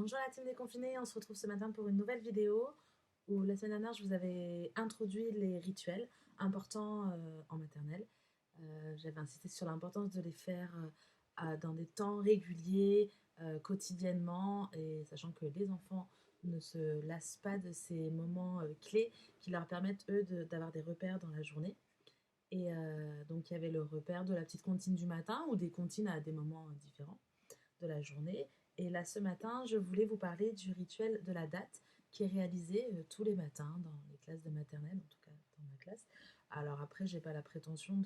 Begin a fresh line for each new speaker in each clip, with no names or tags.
Bonjour la team déconfinée, on se retrouve ce matin pour une nouvelle vidéo où la semaine dernière je vous avais introduit les rituels importants en maternelle. J'avais insisté sur l'importance de les faire dans des temps réguliers, quotidiennement, et sachant que les enfants ne se lassent pas de ces moments clés qui leur permettent eux d'avoir des repères dans la journée. Et donc il y avait le repère de la petite comptine du matin ou des comptines à des moments différents de la journée. Et là, ce matin, je voulais vous parler du rituel de la date qui est réalisé tous les matins dans les classes de maternelle, en tout cas dans ma classe. Alors après, j'ai pas la prétention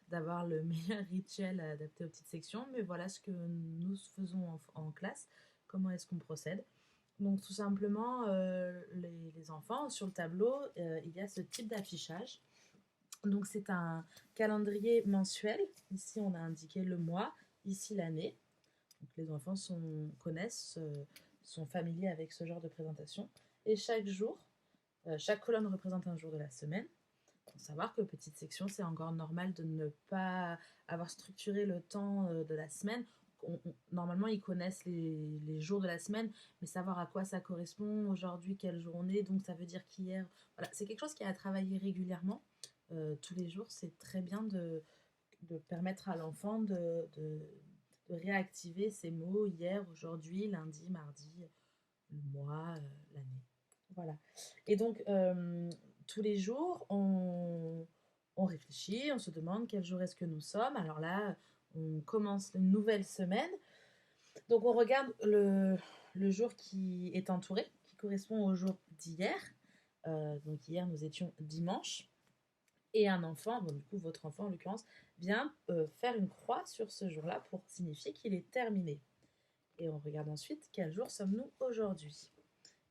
d'avoir le meilleur rituel adapté aux petites sections, mais voilà ce que nous faisons en classe, comment est-ce qu'on procède. Donc tout simplement, les enfants, sur le tableau, il y a ce type d'affichage. Donc c'est un calendrier mensuel. Ici, on a indiqué le mois, ici l'année. Donc les enfants connaissent, sont familiers avec ce genre de présentation. Et chaque jour, chaque colonne représente un jour de la semaine. Il faut savoir que petite section, c'est encore normal de ne pas avoir structuré le temps de la semaine. Normalement, ils connaissent les jours de la semaine, mais savoir à quoi ça correspond, aujourd'hui, quelle journée, donc ça veut dire qu'hier. Voilà, c'est quelque chose qui est à travailler régulièrement, tous les jours. C'est très bien de permettre à l'enfant de réactiver ces mots hier, aujourd'hui, lundi, mardi, le mois, l'année. Voilà. Et donc, tous les jours, on réfléchit, on se demande quel jour est-ce que nous sommes. Alors là, on commence une nouvelle semaine. Donc, on regarde le jour qui est entouré, qui correspond au jour d'hier. Donc, hier, nous étions dimanche. Et un enfant, bon, du coup votre enfant en l'occurrence, vient faire une croix sur ce jour-là pour signifier qu'il est terminé. Et on regarde ensuite quel jour sommes-nous aujourd'hui.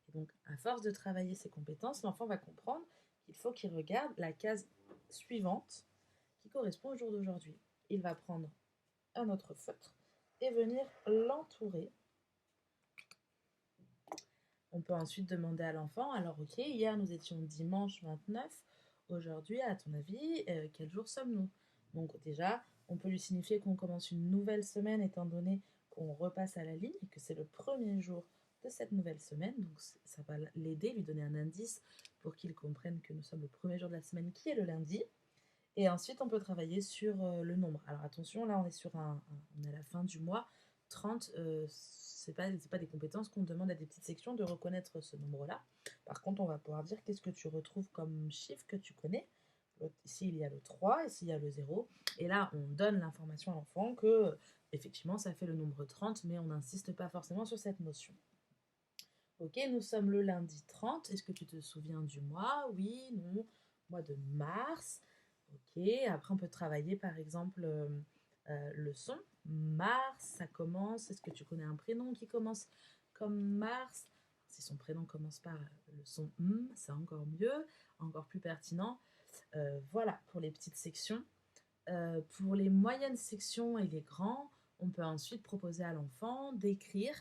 Et donc à force de travailler ses compétences, l'enfant va comprendre qu'il faut qu'il regarde la case suivante qui correspond au jour d'aujourd'hui. Il va prendre un autre feutre et venir l'entourer. On peut ensuite demander à l'enfant, alors ok, hier nous étions dimanche 29, aujourd'hui, à ton avis, quel jour sommes-nous? Donc déjà, on peut lui signifier qu'on commence une nouvelle semaine étant donné qu'on repasse à la ligne et que c'est le premier jour de cette nouvelle semaine. Donc ça va l'aider, lui donner un indice pour qu'il comprenne que nous sommes le premier jour de la semaine qui est le lundi. Et ensuite, on peut travailler sur le nombre. Alors attention, là, on est on est à la fin du mois. 30, c'est pas des compétences qu'on demande à des petites sections de reconnaître ce nombre-là. Par contre, on va pouvoir dire qu'est-ce que tu retrouves comme chiffre que tu connais. Ici, il y a le 3, ici, il y a le 0. Et là, on donne l'information à l'enfant que, effectivement, ça fait le nombre 30, mais on n'insiste pas forcément sur cette notion. Ok, nous sommes le lundi 30. Est-ce que tu te souviens du mois? Oui, non. Mois de mars. Ok, après on peut travailler par exemple le son. Mars, ça commence. Est-ce que tu connais un prénom qui commence comme Mars? Si son prénom commence par le son M, c'est encore mieux, encore plus pertinent. Voilà pour les petites sections. Pour les moyennes sections et les grands, on peut ensuite proposer à l'enfant d'écrire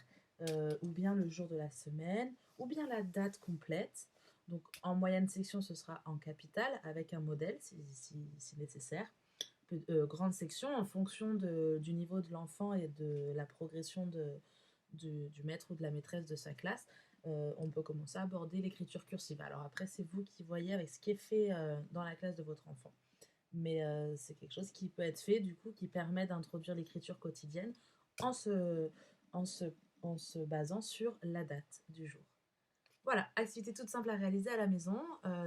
ou bien le jour de la semaine, ou bien la date complète. Donc en moyenne section, ce sera en capitale avec un modèle si nécessaire. Grande section, en fonction du niveau de l'enfant et de la progression du maître ou de la maîtresse de sa classe, on peut commencer à aborder l'écriture cursive. Alors après, c'est vous qui voyez avec ce qui est fait dans la classe de votre enfant. Mais c'est quelque chose qui peut être fait, du coup, qui permet d'introduire l'écriture quotidienne en se, en, se, en se basant sur la date du jour. Voilà, activité toute simple à réaliser à la maison.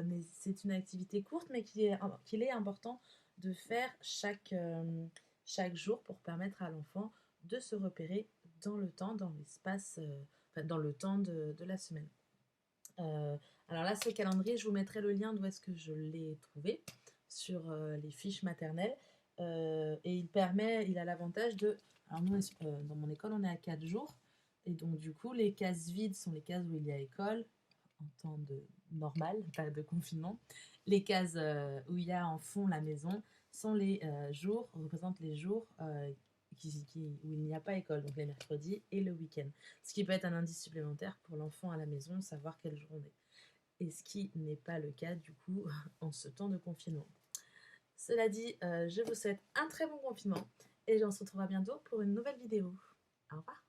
Mais c'est une activité courte, mais qu'il est important de faire chaque jour pour permettre à l'enfant de se repérer dans le temps, dans l'espace, enfin, dans le temps de la semaine. Euh, alors là, ce calendrier, je vous mettrai le lien d'où est-ce que je l'ai trouvé sur les fiches maternelles. Et il a l'avantage de... Alors nous, dans mon école, on est à 4 jours. Et donc du coup, les cases vides sont les cases où il y a école, en temps de normal, pas de confinement. Les cases où il y a en fond la maison sont les jours, représentent les jours où il n'y a pas école, donc les mercredis et le week-end. Ce qui peut être un indice supplémentaire pour l'enfant à la maison, savoir quelle journée. Et ce qui n'est pas le cas du coup en ce temps de confinement. Cela dit, je vous souhaite un très bon confinement et on se retrouvera bientôt pour une nouvelle vidéo. Au revoir.